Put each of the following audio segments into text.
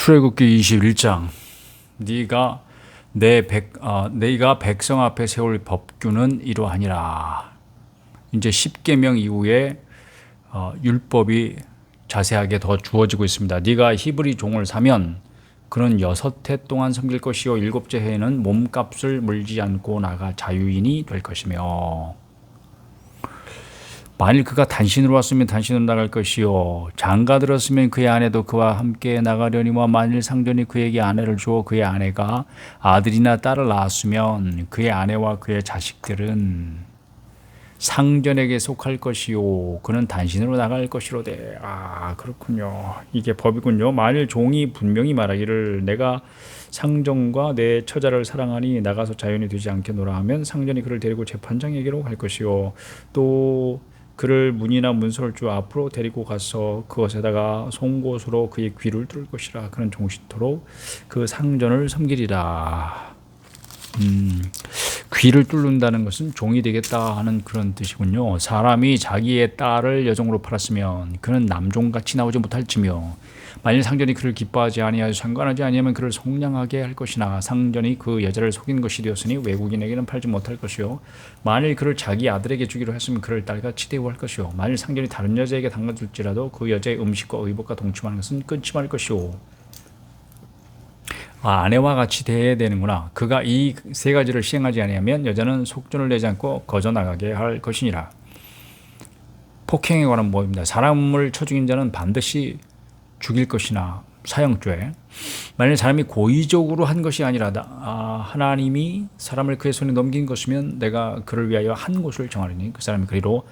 출애굽기 21장 네가 백성 앞에 세울 법규는 이러하니라. 이제 십계명 이후에 율법이 자세하게 더 주어지고 있습니다. 네가 히브리 종을 사면 그는 6해 동안 섬길 것이요 7째 해에는 몸값을 물지 않고 나가 자유인이 될 것이며, 만일 그가 단신으로 왔으면 단신으로 나갈 것이요 장가 들었으면 그의 아내도 그와 함께 나가려니와, 만일 상전이 그에게 아내를 주어 그의 아내가 아들이나 딸을 낳았으면 그의 아내와 그의 자식들은 상전에게 속할 것이요 그는 단신으로 나갈 것이로되. 그렇군요. 이게 법이군요. 만일 종이 분명히 말하기를 내가 상전과 내 처자를 사랑하니 나가서 자유인이 되지 않겠노라 하면, 상전이 그를 데리고 재판장에게로 갈 것이요 또 그를 문이나 문설주 앞으로 데리고 가서 그것에다가 송곳으로 그의 귀를 뚫을 것이라. 그는 종신토록 그 상전을 섬기리라. 귀를 뚫는다는 것은 종이 되겠다 하는 그런 뜻이군요. 사람이 자기의 딸을 여종으로 팔았으면 그는 남종같이 나오지 못할지며, 만일 상전이 그를 기뻐하지 아니하여 상관하지 아니하면 그를 속량하게 할 것이나, 상전이 그 여자를 속인 것이 되었으니 외국인에게는 팔지 못할 것이요 만일 그를 자기 아들에게 주기로 했으면 그를 딸같이 대우할 것이요 만일 상전이 다른 여자에게 당겨줄지라도 그 여자의 음식과 의복과 동침하는 것은 끊지 말 것이요. 아내와 같이 대해야 되는구나. 그가 이 세 가지를 시행하지 아니하면 여자는 속전을 내지 않고 거저 나가게 할 것이니라. 폭행에 관한 법입니다. 사람을 쳐 죽인 자는 반드시 죽일 것이나 사형죄. 만일 사람이 고의적으로 한 것이 아니라 하나님이 사람을 그의 손에 넘긴 것이면 내가 그를 위하여 한 곳을 정하리니 그 사람이 그리로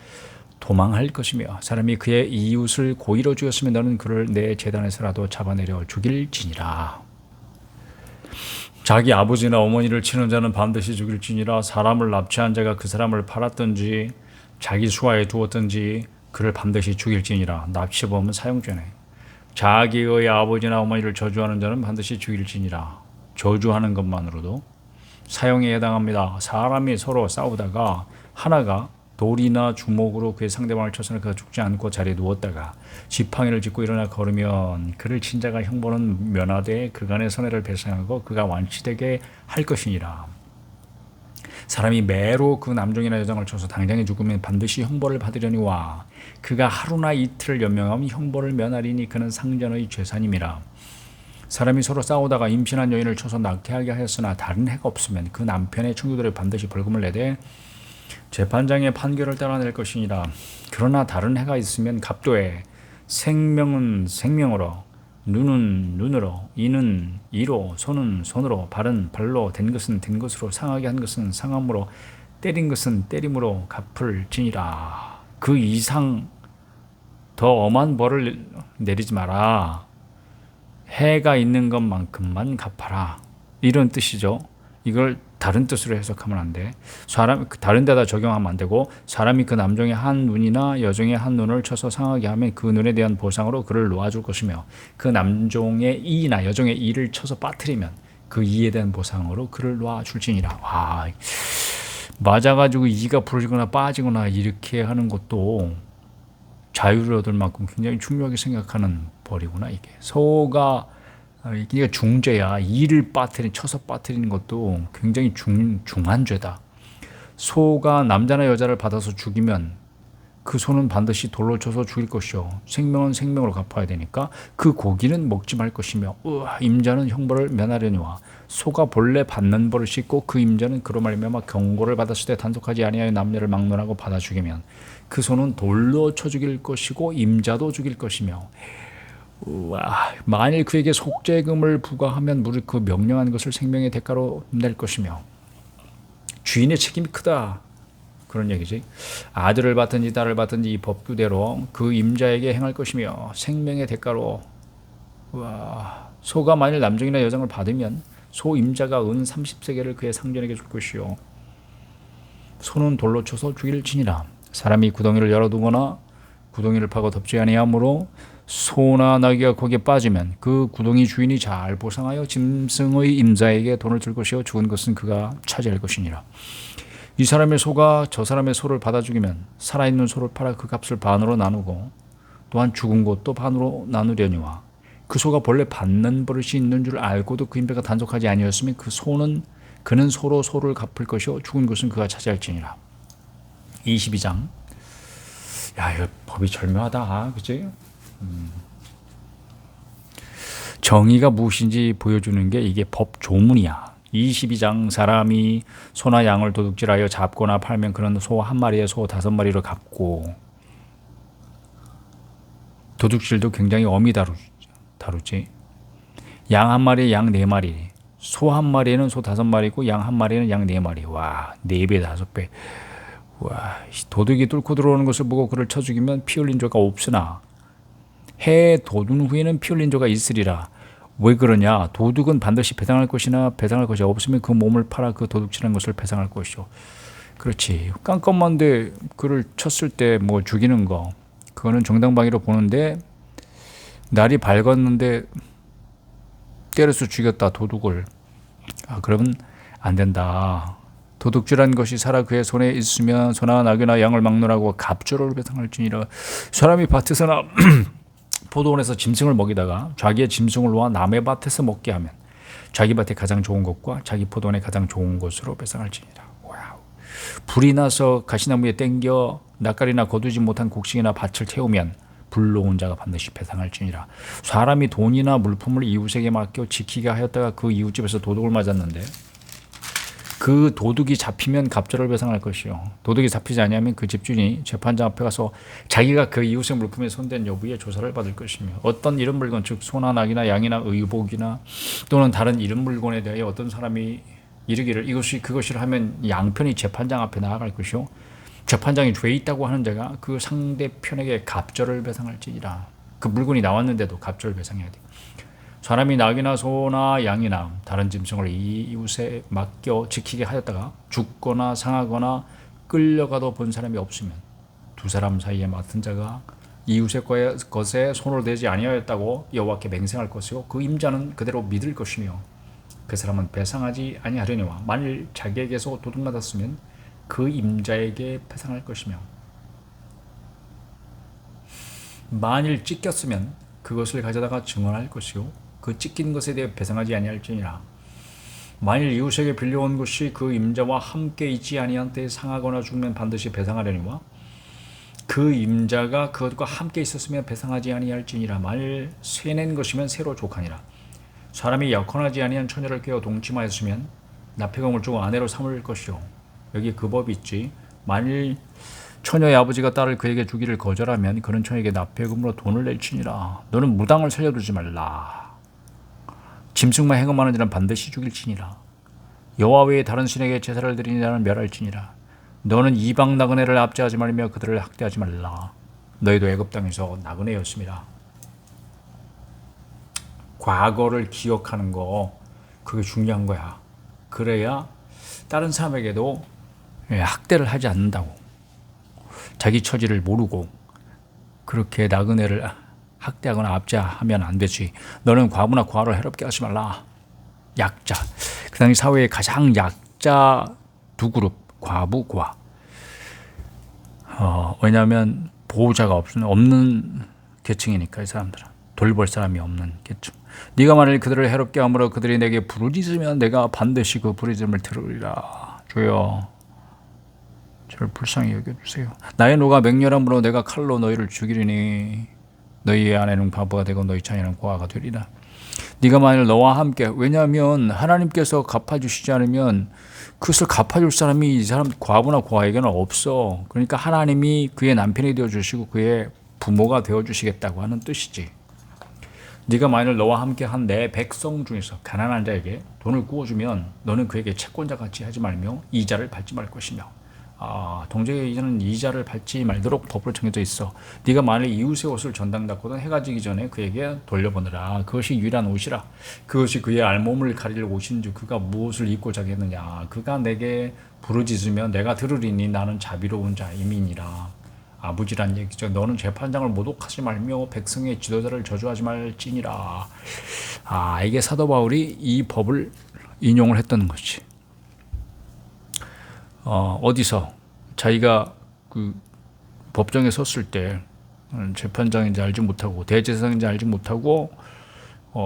도망할 것이며, 사람이 그의 이웃을 고의로 죽였으면 너는 그를 내 제단에서라도 잡아내려 죽일지니라. 자기 아버지나 어머니를 치는 자는 반드시 죽일지니라. 사람을 납치한 자가 그 사람을 팔았든지 자기 수하에 두었든지 그를 반드시 죽일지니라. 납치범은 사형죄네. 자기의 아버지나 어머니를 저주하는 자는 반드시 죽일지니라. 저주하는 것만으로도 사형에 해당합니다. 사람이 서로 싸우다가 하나가 돌이나 주먹으로 그의 상대방을 쳐서는 그가 죽지 않고 자리에 누웠다가 지팡이를 짚고 일어나 걸으면 그를 친 자가 형벌은 면하되 그간의 선해를 배상하고 그가 완치되게 할 것이니라. 사람이 매로 그 남종이나 여종을 쳐서 당장에 죽으면 반드시 형벌을 받으려니와, 그가 하루나 이틀을 연명하면 형벌을 면하리니 그는 상전의 죄산임이라. 사람이 서로 싸우다가 임신한 여인을 쳐서 낙태하게 하였으나 다른 해가 없으면 그 남편의 청주들에 반드시 벌금을 내되 재판장의 판결을 따라낼 것이니라. 그러나 다른 해가 있으면 갑도에 생명은 생명으로, 눈은 눈으로, 이는 이로, 손은 손으로, 발은 발로, 된 것은 된 것으로, 상하게 한 것은 상함으로, 때린 것은 때림으로 갚을 지니라. 그 이상 더 엄한 벌을 내리지 마라. 해가 있는 것만큼만 갚아라. 이런 뜻이죠. 이걸 다른 뜻으로 해석하면 안 돼. 다른 데다 적용하면 안 되고, 사람이 그 남종의 한 눈이나 여종의 한 눈을 쳐서 상하게 하면 그 눈에 대한 보상으로 그를 놓아줄 것이며, 그 남종의 이나 여종의 이를 쳐서 빠뜨리면 그 이에 대한 보상으로 그를 놓아줄지니라. 맞아가지고 이가 부러지거나 빠지거나 이렇게 하는 것도 자유를 얻을 만큼 굉장히 중요하게 생각하는 벌이구나. 이게 소가 이게 중죄야. 이를 쳐서 빠뜨리는 것도 굉장히 중한 죄다. 소가 남자나 여자를 받아서 죽이면 그 소는 반드시 돌로 쳐서 죽일 것이요 생명은 생명으로 갚아야 되니까 그 고기는 먹지 말 것이며, 임자는 형벌을 면하려니와, 소가 본래 받는 벌을 씻고 그 임자는 그로 말미암아 경고를 받았을 때 단속하지 아니하여 남녀를 막론하고 받아 죽이면 그 소는 돌로 쳐 죽일 것이고 임자도 죽일 것이며, 만일 그에게 속죄금을 부과하면 무릇 그 명령한 것을 생명의 대가로 낼 것이며, 주인의 책임이 크다 그런 얘기지. 아들을 받든지 딸을 받든지 이 법규대로 그 임자에게 행할 것이며 생명의 대가로. 소가 만일 남종이나 여종을 받으면 소 임자가 은 30세겔을 그의 상전에게 줄 것이요 소는 돌로 쳐서 죽일지니라. 사람이 구덩이를 열어두거나 구덩이를 파고 덮지 아니하므로 소나 나귀가 거기에 빠지면 그 구덩이 주인이 잘 보상하여 짐승의 임자에게 돈을 줄 것이요 죽은 것은 그가 차지할 것이니라. 이 사람의 소가 저 사람의 소를 받아 죽이면 살아있는 소를 팔아 그 값을 반으로 나누고, 또한 죽은 것도 반으로 나누려니와, 그 소가 본래 받는 버릇이 있는 줄 알고도 그 임배가 단속하지 아니었으면 그는 소로 소를 갚을 것이요 죽은 것은 그가 차지할지니라. 22장. 야, 이거 법이 절묘하다. 그치? 정의가 무엇인지 보여주는 게 이게 법 조문이야. 22장. 사람이 소나 양을 도둑질하여 잡거나 팔면 그는 소 한 마리에 소 5마리로 갚고. 도둑질도 굉장히 엄히 다루지. 양 한 마리에 양 4마리. 소 한 마리에는 소 5마리고 양 한 마리에는 양 4마리. 와, 4배, 5배. 와, 도둑이 뚫고 들어오는 것을 보고 그를 쳐 죽이면 피 흘린 죄가 없으나 해 돋은 후에는 피 흘린 죄가 있으리라. 왜 그러냐? 도둑은 반드시 배상할 것이나 배상할 것이 없으면 그 몸을 팔아 그 도둑질한 것을 배상할 것이요. 그렇지. 깜깜한데 그를 쳤을 때 뭐 죽이는 거, 그거는 정당방위로 보는데 날이 밝았는데 때려서 죽였다 도둑을. 그러면 안 된다. 도둑질한 것이 살아 그의 손에 있으면 소나 나귀나 양을 막론하고 갑주를 배상할지니라. 사람이 밭에서나 포도원에서 짐승을 먹이다가 자기의 짐승을 놓아 남의 밭에서 먹게 하면 자기 밭에 가장 좋은 것과 자기 포도원에 가장 좋은 것으로 배상할지니라. 와우. 불이 나서 가시나무에 땡겨 낯가리나 거두지 못한 곡식이나 밭을 태우면 불러온 자가 반드시 배상할지니라. 사람이 돈이나 물품을 이웃에게 맡겨 지키게 하였다가 그 이웃집에서 도둑을 맞았는데 그 도둑이 잡히면 갑절을 배상할 것이요. 도둑이 잡히지 아니하면 그 집주인이 재판장 앞에 가서 자기가 그 이웃의 물품에 손댄 여부에 조사를 받을 것이며 어떤 이런 물건, 즉 소나 낙이나 양이나 의복이나 또는 다른 이런 물건에 대하여 어떤 사람이 이르기를 이것이 그것이라 하면 양편이 재판장 앞에 나아갈 것이요. 재판장이 죄 있다고 하는 자가 그 상대편에게 갑절을 배상할지니라. 그 물건이 나왔는데도 갑절을 배상해야 돼. 사람이 낙이나 소나 양이나 다른 짐승을 이웃에 맡겨 지키게 하였다가 죽거나 상하거나 끌려가도 본 사람이 없으면 두 사람 사이에 맡은 자가 이웃의 것에 손을 대지 아니하였다고 여호와께 맹세할 것이요 그 임자는 그대로 믿을 것이며 그 사람은 배상하지 아니하려니와 만일 자기에게서 도둑맞았으면 그 임자에게 배상할 것이며 만일 찢겼으면 그것을 가져다가 증언할 것이요 그 찢긴 것에 대해 배상하지 아니할지니라. 만일 이웃에게 빌려온 것이 그 임자와 함께 있지 아니한 때에 상하거나 죽으면 반드시 배상하려니와 그 임자가 그것과 함께 있었으면 배상하지 아니할지니라. 만일 세낸 것이면 새로 족하니라. 사람이 약혼하지 아니한 처녀를 깨어 동침하였으면 납폐금을 주고 아내로 삼을 것이요. 여기 그 법이 있지. 만일 처녀의 아버지가 딸을 그에게 주기를 거절하면 그런 처녀에게 납폐금으로 돈을 낼지니라. 너는 무당을 살려두지 말라. 짐승만 행음하는 자는 반드시 죽일지니라. 여호와 외에 다른 신에게 제사를 드리는 자는 멸할지니라. 너는 이방 나그네를 압제하지 말며 그들을 학대하지 말라. 너희도 애굽 땅에서 나그네였습니다. 과거를 기억하는 거 그게 중요한 거야. 그래야 다른 사람에게도 학대를 하지 않는다고. 자기 처지를 모르고 그렇게 나그네를 학대하거나 압제하면 안 되지. 너는 과부나 과를 해롭게 하지 말라. 약자. 그 당시 사회의 가장 약자 두 그룹. 과부, 과. 왜냐하면 보호자가 없는 계층이니까 이 사람들은. 돌볼 사람이 없는 계층. 네가 만일 그들을 해롭게 함으로 그들이 내게 부르짖으면 내가 반드시 그 부르짖음을 들으리라. 주여 저를 불쌍히 여겨주세요. 나의 노가 맹렬함으로 내가 칼로 너희를 죽이리니 너희의 아내는 과부가 되고 너희 자녀는 고아가 되리라. 네가 만일 너와 함께, 왜냐하면 하나님께서 갚아주시지 않으면 그것을 갚아줄 사람이 이 사람 과부나 고아에게는 없어. 그러니까 하나님이 그의 남편이 되어주시고 그의 부모가 되어주시겠다고 하는 뜻이지. 네가 만일 너와 함께 한 내 백성 중에서 가난한 자에게 돈을 구워주면 너는 그에게 채권자 같이 하지 말며 이자를 받지 말 것이며 동정의 이자는 이자를 받지 말도록 법으로 정해져 있어. 네가 만일 이웃의 옷을 전당닦거든 해가 지기 전에 그에게 돌려보느라. 그것이 유일한 옷이라. 그것이 그의 알몸을 가릴 옷인지 그가 무엇을 입고 자겠느냐. 그가 내게 부르짖으면 내가 들으리니 나는 자비로운 자임이니라. 아버지란 얘기죠. 너는 재판장을 모독하지 말며 백성의 지도자를 저주하지 말지니라. 이게 사도 바울이 이 법을 인용을 했던 것이. 어디서 자기가 그 법정에 섰을 때 재판장인지 알지 못하고 대제사장인지 알지 못하고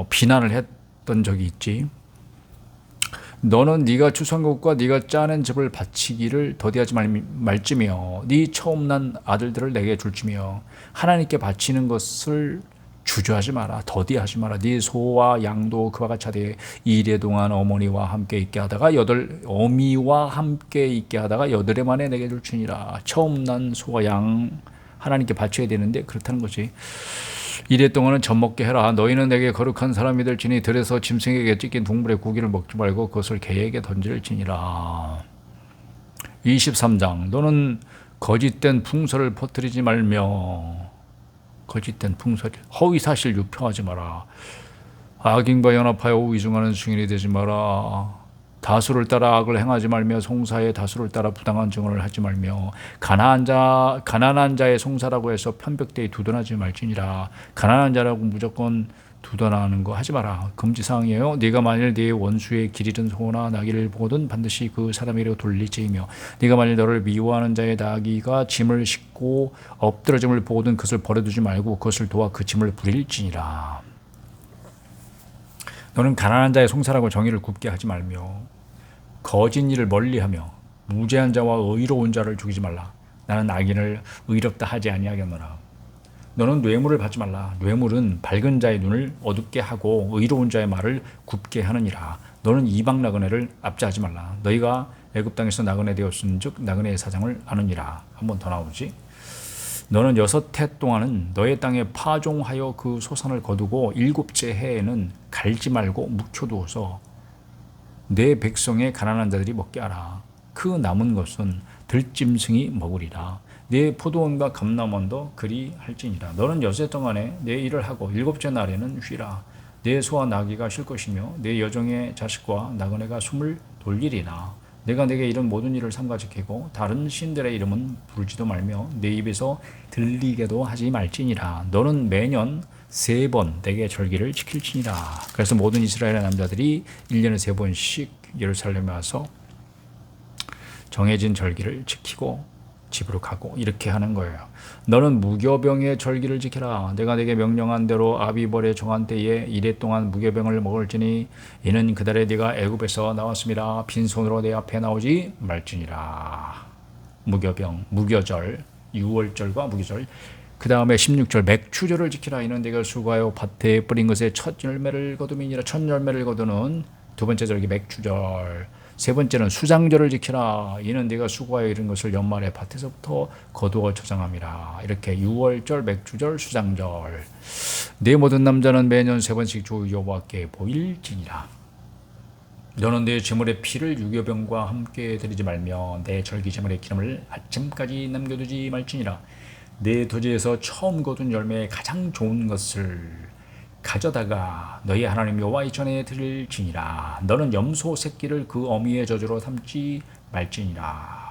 비난을 했던 적이 있지. 너는 네가 추상국과 네가 짜낸 집을 바치기를 더디하지 말지며 네 처음 난 아들들을 내게 줄지며 하나님께 바치는 것을 주저하지 마라. 더디하지 마라. 네 소와 양도 그와 같이 하되 이래 동안 어머니와 함께 있게 하다가 어미와 함께 있게 하다가 여드레 만에 내게 줄지니라. 처음 난 소와 양 하나님께 바쳐야 되는데 그렇다는 거지. 이래 동안은 젖먹게 해라. 너희는 내게 거룩한 사람이 될지니 들에서 짐승에게 찢긴 동물의 고기를 먹지 말고 그것을 개에게 던질지니라. 23장 너는 거짓된 풍설을 퍼뜨리지 말며 거짓된 풍설 허위사실 유표하지 마라. 악인과 연합하여 위증하는 증인이 되지 마라. 다수를 따라 악을 행하지 말며 송사의 다수를 따라 부당한 증언을 하지 말며 가난한 자의 송사라고 해서 편백되이 두둔하지 말지니라. 가난한 자라고 무조건 두둔하는 거 하지 마라. 금지사항이에요. 네가 만일 네 원수의 길 잃은 소나 나귀를 보거든 반드시 그 사람에게로 돌릴지이며 네가 만일 너를 미워하는 자의 나귀가 짐을 싣고 엎드러짐을 보거든 그것을 버려두지 말고 그것을 도와 그 짐을 부릴지니라. 너는 가난한 자의 송사라고 정의를 굽게 하지 말며 거짓 일을 멀리하며 무죄한 자와 의로운 자를 죽이지 말라. 나는 악인을 의롭다 하지 아니하겠노라. 너는 뇌물을 받지 말라. 뇌물은 밝은 자의 눈을 어둡게 하고 의로운 자의 말을 굽게 하느니라. 너는 이방 나그네를 압제하지 말라. 너희가 애굽 땅에서 나그네 되었은즉 나그네의 사정을 아느니라. 한 번 더 나오지. 너는 6해 동안은 너의 땅에 파종하여 그 소산을 거두고 7째 해에는 갈지 말고 묵혀두어서 내 백성의 가난한 자들이 먹게 하라. 그 남은 것은 들짐승이 먹으리라. 내 포도원과 감람원도 그리 할지니라. 너는 6해 동안에 내 일을 하고 7째 날에는 쉬라. 내 소와 나귀가 쉴 것이며 내 여종의 자식과 나그네가 숨을 돌리리라. 내가 내게 이런 모든 일을 삼가 지키고 다른 신들의 이름은 부르지도 말며 내 입에서 들리게도 하지 말지니라. 너는 매년 3번 내게 절기를 지킬지니라. 그래서 모든 이스라엘의 남자들이 1년에 3번씩 예루살렘에 와서 정해진 절기를 지키고 집으로 가고 이렇게 하는 거예요. 너는 무교병의 절기를 지키라. 내가 내게 명령한 대로 아비벌의 정한 때에 이래 동안 무교병을 먹을지니 이는 그달에 네가 애굽에서 나왔습니다. 빈손으로 내 앞에 나오지 말지니라. 무교병, 무교절, 6월절과 무교절. 그 다음에 16절 맥추절을 지키라. 이는 내가 수고하여 밭에 뿌린 것에 첫 열매를 거둠이니라. 첫 열매를 거두는 두 번째 절기 맥추절. 세 번째는 수장절을 지키라. 이는 네가 수고하여 이른 것을 연말에 밭에서부터 거두어 저장함이라. 이렇게 6월절, 맥주절, 수장절. 네 모든 남자는 매년 3번씩 주 여호와께 보일지니라. 너는 내 제물의 피를 유교병과 함께 드리지 말며 내 절기 제물의 기름을 아침까지 남겨두지 말지니라. 내 토지에서 처음 거둔 열매의 가장 좋은 것을 가져다가 너희 하나님 여호와의 전에 드릴지니라. 너는 염소 새끼를 그 어미의 저주로 삼지 말지니라.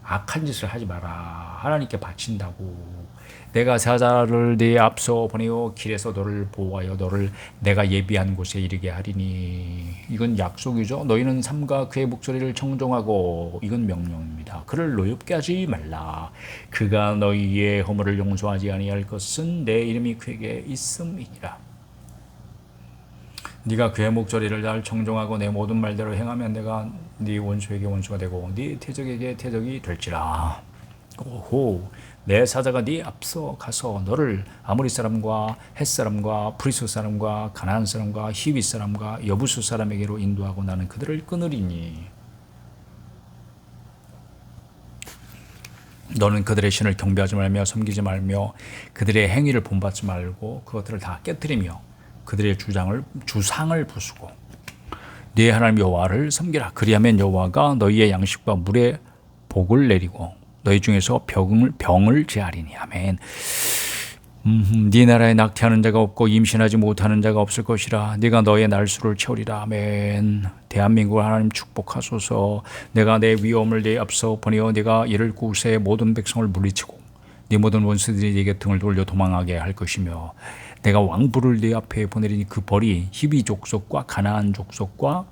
악한 짓을 하지 마라. 하나님께 바친다고. 내가 사자를 네 앞서 보내어 길에서 너를 보호하여 너를 내가 예비한 곳에 이르게 하리니. 이건 약속이죠. 너희는 삼가 그의 목소리를 청종하고, 이건 명령입니다. 그를 노엽게 하지 말라. 그가 너희의 허물을 용서하지 아니할 것은 내 이름이 그에게 있음이니라. 네가 그의 목소리를 잘 청종하고 내 모든 말대로 행하면 내가 네 원수에게 원수가 되고 네 태적에게 태적이 될지라. 오호, 내 사자가 네 앞서 가서 너를 아모리 사람과 헷 사람과 브리스 사람과 가나안 사람과 히위 사람과 여부수 사람에게로 인도하고 나는 그들을 끊으리니. 너는 그들의 신을 경배하지 말며 섬기지 말며 그들의 행위를 본받지 말고 그것들을 다 깨뜨리며 그들의 주상을 부수고 네 하나님 여호와를 섬기라. 그리하면 여호와가 너희의 양식과 물에 복을 내리고 너희 중에서 병을 제하리니. 아멘. 네 나라에 낙태하는 자가 없고 임신하지 못하는 자가 없을 것이라. 네가 너의 날수를 채우리라. 아멘. 대한민국을 하나님 축복하소서. 내가 내 위엄을 네 앞서 보내어 네가 이를 구세 모든 백성을 물리치고 네 모든 원수들이 네게 등을 돌려 도망하게 할 것이며 내가 왕부를 네 앞에 보내리니 그 벌이 히비 족속과 가나안 족속과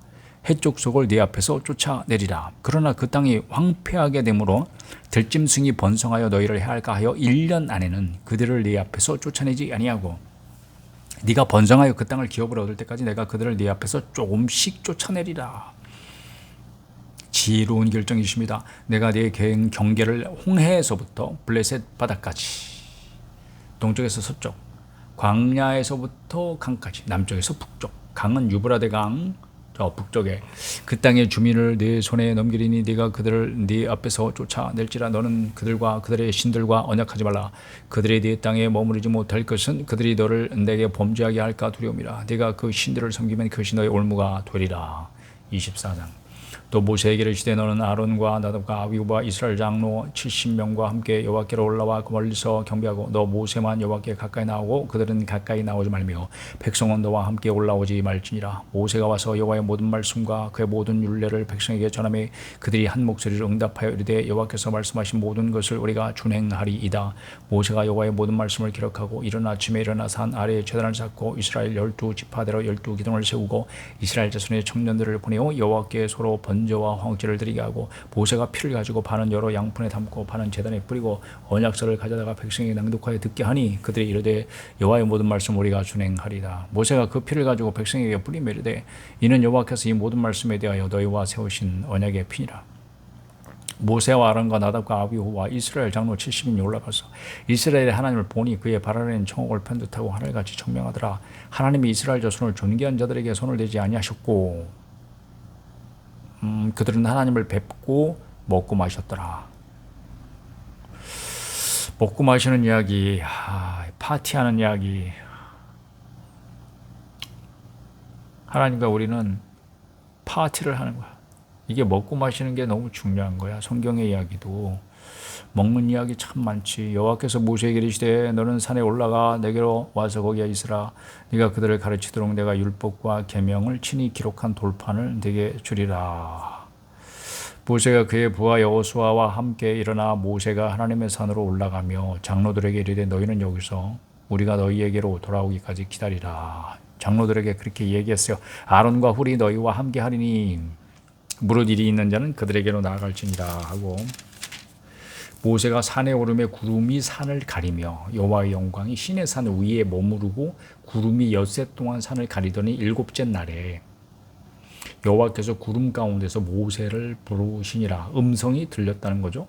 헷 족속을 네 앞에서 쫓아내리라. 그러나 그 땅이 황폐하게 되므로 들짐승이 번성하여 너희를 해할까 하여 1년 안에는 그들을 네 앞에서 쫓아내지 아니하고 네가 번성하여 그 땅을 기업으로 얻을 때까지 내가 그들을 네 앞에서 조금씩 쫓아내리라. 지혜로운 결정이십니다. 내가 네 경계를 홍해에서부터 블레셋 바다까지, 동쪽에서 서쪽, 광야에서부터 강까지, 남쪽에서 북쪽, 강은 유브라데 강, 저 북쪽에 그 땅의 주민을 네 손에 넘기리니 네가 그들을 네 앞에서 쫓아낼지라. 너는 그들과 그들의 신들과 언약하지 말라. 그들이 네 땅에 머무르지 못할 것은 그들이 너를 내게 범죄하게 할까 두려움이라. 네가 그 신들을 섬기면 그것이 너의 올무가 되리라. 24장. 또 모세에게 이르시되 너는 아론과 나답과 아비후와 이스라엘 장로 70명과 함께 여호와께로 올라와 멀리서 경배하고 너 모세만 여호와께 가까이 나오고 그들은 가까이 나오지 말며 백성은 너와 함께 올라오지 말지니라. 모세가 와서 여호와의 모든 말씀과 그의 모든 율례를 백성에게 전하매 그들이 한 목소리로 응답하여 이르되 여호와께서 말씀하신 모든 것을 우리가 준행하리이다. 모세가 여호와의 모든 말씀을 기록하고 이른 아침에 일어나 산 아래에 제단을 쌓고 이스라엘 12지파대로 12기둥을 세우고 이스라엘 자손의 청년들을 보내어 여호와께 서로 번제와 황제를 드리게 하고 모세가 피를 가지고 반은 여러 양푼에 담고 반은 제단에 뿌리고 언약서를 가져다가 백성에게 낭독하여 듣게 하니 그들이 이르되 여호와의 모든 말씀 우리가 준행하리다. 모세가 그 피를 가지고 백성에게 뿌리며 이르되 이는 여호와께서 이 모든 말씀에 대하여 너희와 세우신 언약의 피니라. 모세와 아론과 나답과 아비후와 이스라엘 장로 70인이 올라가서 이스라엘의 하나님을 보니 그의 발 아래는 청옥을 편듯하고 하늘같이 청명하더라. 하나님이 이스라엘 자손을 존귀한 자들에게 손을 대지 아니하셨고 그들은 하나님을 뵙고 먹고 마셨더라. 먹고 마시는 이야기, 파티하는 이야기. 하나님과 우리는 파티를 하는 거야. 이게 먹고 마시는 게 너무 중요한 거야. 성경의 이야기도 먹는 이야기 참 많지. 여호와께서 모세에게 이르시되 너는 산에 올라가 내게로 와서 거기에 있으라. 네가 그들을 가르치도록 내가 율법과 계명을 친히 기록한 돌판을 네게 주리라. 모세가 그의 부하 여호수아와 함께 일어나 모세가 하나님의 산으로 올라가며 장로들에게 이르되 너희는 여기서 우리가 너희에게로 돌아오기까지 기다리라. 장로들에게 그렇게 얘기했어요. 아론과 훌이 너희와 함께 하리니 무릇 일이 있는 자는 그들에게로 나아갈지니라 하고, 모세가 산에 오르며 구름이 산을 가리며 여호와의 영광이 시내 산 위에 머무르고 구름이 엿새 동안 산을 가리더니 일곱째 날에 여호와께서 구름 가운데서 모세를 부르시니라. 음성이 들렸다는 거죠.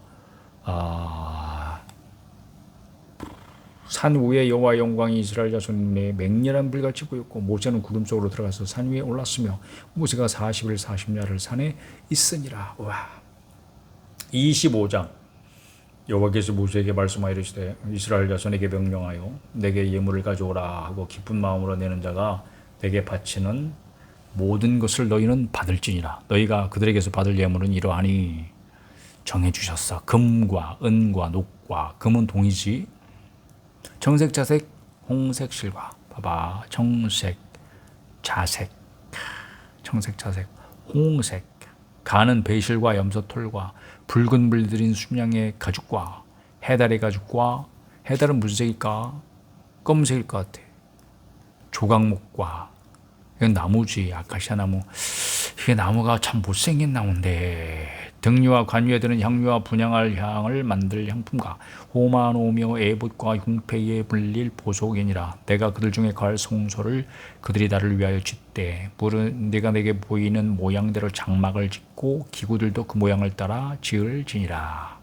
산 위에 여호와의 영광이 이스라엘 자손의 맹렬한 불같이 보였고 모세는 구름 속으로 들어가서 산 위에 올랐으며 모세가 40일 40야를 산에 있으니라. 와. 25장. 여호와께서 모세에게 말씀하여 이르시되 이스라엘 자손에게 명령하여 내게 예물을 가져오라 하고 기쁜 마음으로 내는 자가 내게 바치는 모든 것을 너희는 받을지니라. 너희가 그들에게서 받을 예물은 이러하니 정해주셨어. 금과 은과 녹과, 금은 동이지, 정색, 자색, 홍색, 실과. 봐봐. 정색, 자색, 청색, 자색, 홍색. 간은 베실과 염소털과 붉은 물들인 순양의 가죽과 해달의 가죽과, 해달은 무슨 색일까? 검은색일 것 같아. 조각목과, 이건 나무지, 아카시아 나무. 이게 나무가 참 못생긴 나무인데 등류와 관유에 드는 향유와 분향할 향을 만들 향품과 호마노며 에봇과 흉패에 불릴 보석이니라. 내가 그들 중에 거할 성소를 그들이 나를 위하여 짓되 물은 내가 내게 보이는 모양대로 장막을 짓고 기구들도 그 모양을 따라 지을지니라.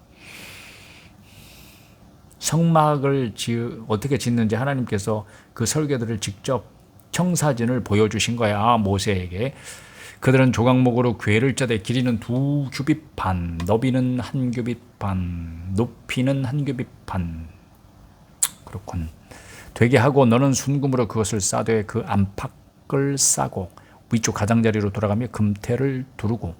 성막을 어떻게 짓는지 하나님께서 그 설계들을 직접 청사진을 보여주신 거야, 모세에게. 그들은 조각목으로 궤를 짜되 길이는 2규빗 반, 너비는 1규빗 반, 높이는 1규빗 반. 그렇군. 되게 하고 너는 순금으로 그것을 싸되 그 안팎을 싸고 위쪽 가장자리로 돌아가며 금태를 두르고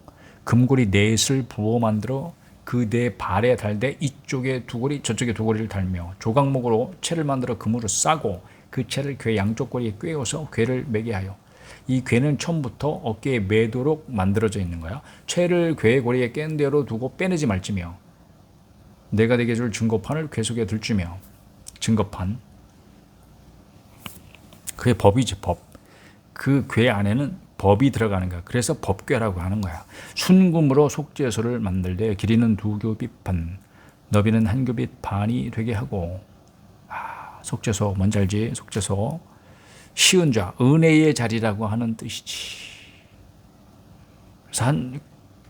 금고리 넷을 부어 만들어 그 네 발에 달되 이쪽에 두 고리 저쪽에 두 고리를 달며 조각목으로 채를 만들어 금으로 싸고 그 채를 궤 양쪽 고리에 꿰어서 궤를 매게 하여, 이 궤는 처음부터 어깨에 매도록 만들어져 있는 거야. 채를 궤 고리에 깬 대로 두고 빼내지 말지며 내가 내게 줄 증거판을 궤 속에 들지며. 증거판, 그게 법이지, 법. 그 궤 안에는 법이 들어가는 거야. 그래서 법궤라고 하는 거야. 순금으로 속죄소를 만들되 길이는 2규빗 반, 너비는 1규빗 반이 되게 하고. 속죄소 뭔지 알지? 속죄소. 시은 자, 은혜의 자리라고 하는 뜻이지. 그래서 한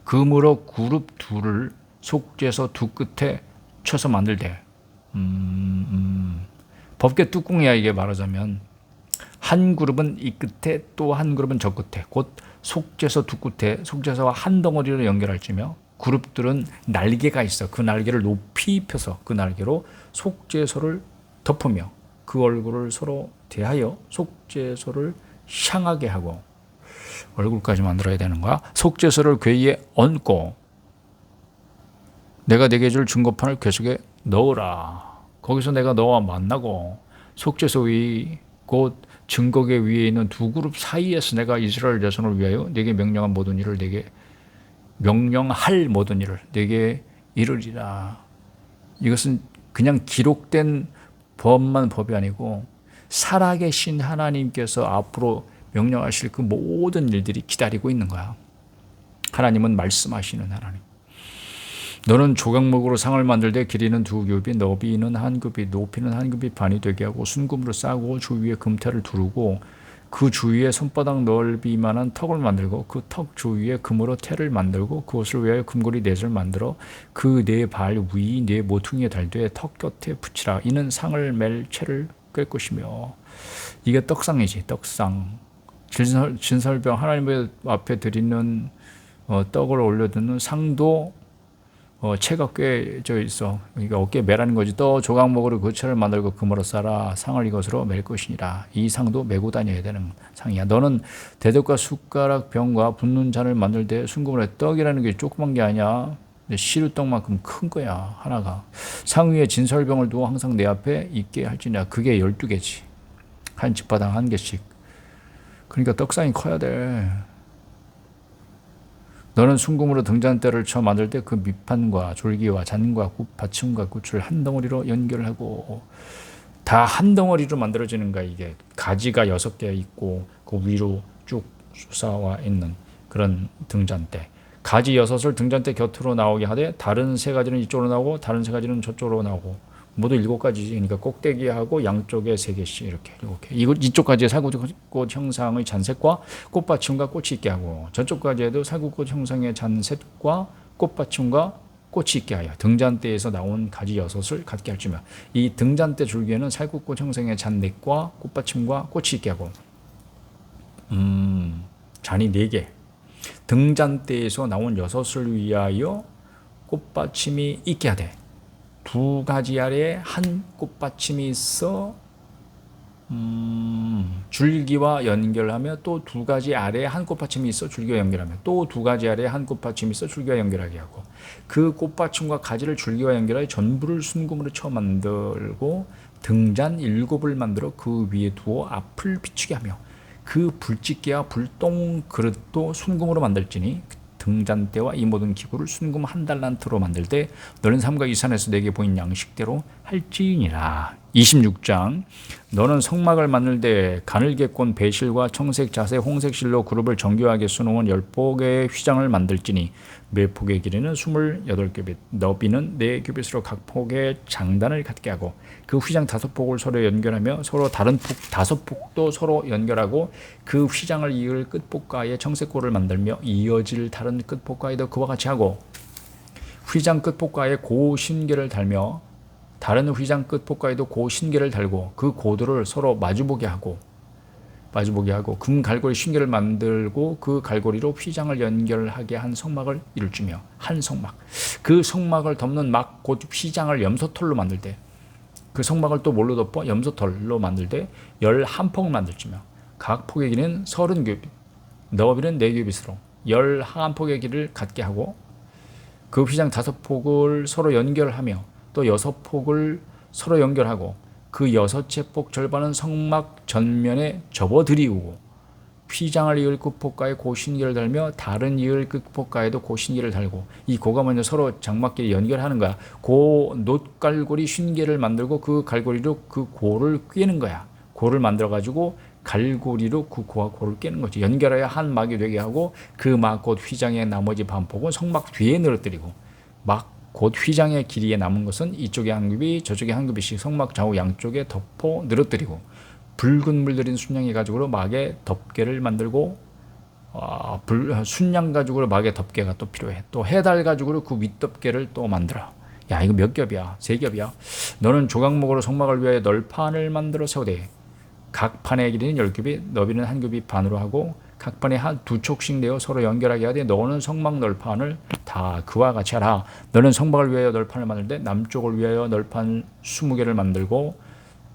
금으로 그룹 둘을 속죄서 두 끝에 쳐서 만들되, 법계 뚜껑이야 이게 말하자면. 한 그룹은 이 끝에 또 한 그룹은 저 끝에, 곧 속죄서 두 끝에 속죄서와 한 덩어리로 연결할지며, 그룹들은 날개가 있어. 그 날개를 높이 펴서 그 날개로 속죄소를 덮으며 그 얼굴을 서로 대하여 속죄소를 향하게 하고, 얼굴까지 만들어야 되는 거야. 속죄소를 궤에 얹고 내가 네게 줄 증거판을 궤 속에 넣으라. 거기서 내가 너와 만나고 속죄소 위 곧 증거궤 위에 있는 두 그룹 사이에서 내가 이스라엘 자손을 위하여 네게 명령한 모든 일을 네게 명령할 모든 일을 네게 이루리라. 이것은 그냥 기록된 법만 법이 아니고 살아계신 하나님께서 앞으로 명령하실 그 모든 일들이 기다리고 있는 거야. 하나님은 말씀하시는 하나님. 너는 조각목으로 상을 만들되 길이는 두 규빗, 너비는 한 규빗, 높이는 한 규빗 반이 되게 하고 순금으로 싸고 주 위에 금태를 두르고 그 주위에 손바닥 넓이만한 턱을 만들고 그 턱 주위에 금으로 태를 만들고 그것을 위하여 금고리 넷을 만들어 그 네 발 위 네 모퉁이에 달되 턱 곁에 붙이라. 이는 상을 맬 채를 꿰 것이며. 이게 떡상이지. 떡상. 진설병 하나님 앞에 드리는 떡을 올려두는 상도 채가 꿰져 있어. 그러니까 어깨에 매라는 거지. 또 조각목으로 그 채를 만들고 금으로 싸라. 상을 이것으로 맬 것이니라. 이 상도 메고 다녀야 되는 상이야. 너는 대접과 숟가락 병과 붓는 잔을 만들 때 순금으로 해. 떡이라는 게 조그만 게 아니야. 시루떡만큼 큰 거야. 하나가. 상 위에 진설병을 두어 항상 내 앞에 있게 할지니라. 그게 12개지. 한 집바닥 한 개씩. 그러니까 떡상이 커야 돼. 너는 순금으로 등잔대를 쳐 만들 때 그 밑판과 줄기와 잔과 받침과 굿을 한 덩어리로 연결하고. 다 한 덩어리로 만들어지는 거야. 이게 가지가 6개 있고 그 위로 쭉 솟아와 있는 그런 등잔대. 가지 6을 등잔대 곁으로 나오게 하되 다른 3가지는 이쪽으로 나오고 다른 3가지는 저쪽으로 나오고 모두 7가지지. 그러니까 꼭대기하고 양쪽에 3개씩 이렇게 7개. 이쪽까지의 살구꽃 형상의 잔색과 꽃받침과 꽃이 있게 하고 저쪽까지에도 살구꽃 형상의 잔색과 꽃받침과 꽃이 있게 하여 등잔대에서 나온 가지 6을 갖게 할지며. 이 등잔대 줄기에는 살구꽃 형상의 잔넥과 꽃받침과 꽃이 있게 하고 잔이 4개. 등잔대에서 나온 6을 위하여 꽃받침이 있게 하되 2가지 아래에 한 꽃받침이 있어 줄기와 연결하며 또 2가지 아래에 한 꽃받침이 있어 줄기와 연결하며 또 2가지 아래에 한 꽃받침이 있어 줄기와 연결하게 하고 그 꽃받침과 가지를 줄기와 연결하여 전부를 순금으로 쳐 만들고 등잔 7을 만들어 그 위에 두어 앞을 비추게 하며 그 불집게와 불똥 그릇도 순금으로 만들지니 등잔대와 이 모든 기구를 순금 한 달란트로 만들 때 너는 삼가 이 산에서 내게 보인 양식대로 할지니라. 26장. 너는 성막을 만들 때 가늘게 꼰 배실과 청색 자색 홍색 실로 그룹을 정교하게 수놓은 10폭의 휘장을 만들지니 매 폭의 길이는 28규빗, 너비는 4규빗으로 각 폭의 장단을 갖게 하고 그 휘장 5폭을 서로 연결하며 서로 다른 폭 5폭도 서로 연결하고 그 휘장을 이을 끝폭가에 청색고를 만들며 이어질 다른 끝폭가에도 그와 같이 하고 휘장 끝폭가에 고신계를 달며 다른 휘장 끝폭가에도 고신계를 달고 그 고도를 서로 마주보게 하고 금 갈고리 신계를 만들고 그 갈고리로 휘장을 연결하게 한 성막을 이룰지며 한 성막. 그 성막을 덮는 막 곧 휘장을 염소털로 만들 때 그 성막을 또 뭘로 덮어? 염소털로 만들 때 11폭 만들지며 각 폭의 길이는 30규빗, 너비는 4규빗으로 11폭의 길을 갖게 하고 그 휘장 5폭을 서로 연결하며 또 6폭을 서로 연결하고 그 6째 폭 절반은 성막 전면에 접어들이우고 휘장을 이을 끝폭가에 고신기를 달며 다른 이을 끝폭가에도 고신기를 달고 이 고가 먼저 서로 장막끼리 연결하는 거야. 고 놋갈고리 쉰개를 만들고 그 갈고리로 그 고를 꿰는 거야. 고를 만들어 가지고 갈고리로 그 고와 고를 깨는 거지. 연결하여 한 막이 되게 하고 그 막 곧 휘장의 나머지 반폭은 성막 뒤에 늘어뜨리고 막 곧 휘장의 길이에 남은 것은 이쪽에 한 규빗 저쪽에 한 규빗씩 성막 좌우 양쪽에 덮어 늘어뜨리고 붉은 물들인 순양이 가죽으로 막의 덮개를 만들고 순양 가죽으로 막의 덮개가 또 필요해. 또 해달 가죽으로 그 윗덮개를 또 만들어. 야, 이거 몇 겹이야? 3겹이야. 너는 조각목으로 성막을 위하여 널판을 만들어 세우되 각 판의 길이는 10겹이 너비는 1겹이 반으로 하고 각 판에 한 2촉씩 내어 서로 연결하게 하되 너는 성막 널판을 다 그와 같이 하라. 너는 성막을 위하여 널판을 만들 때 남쪽을 위하여 널판 20개를 만들고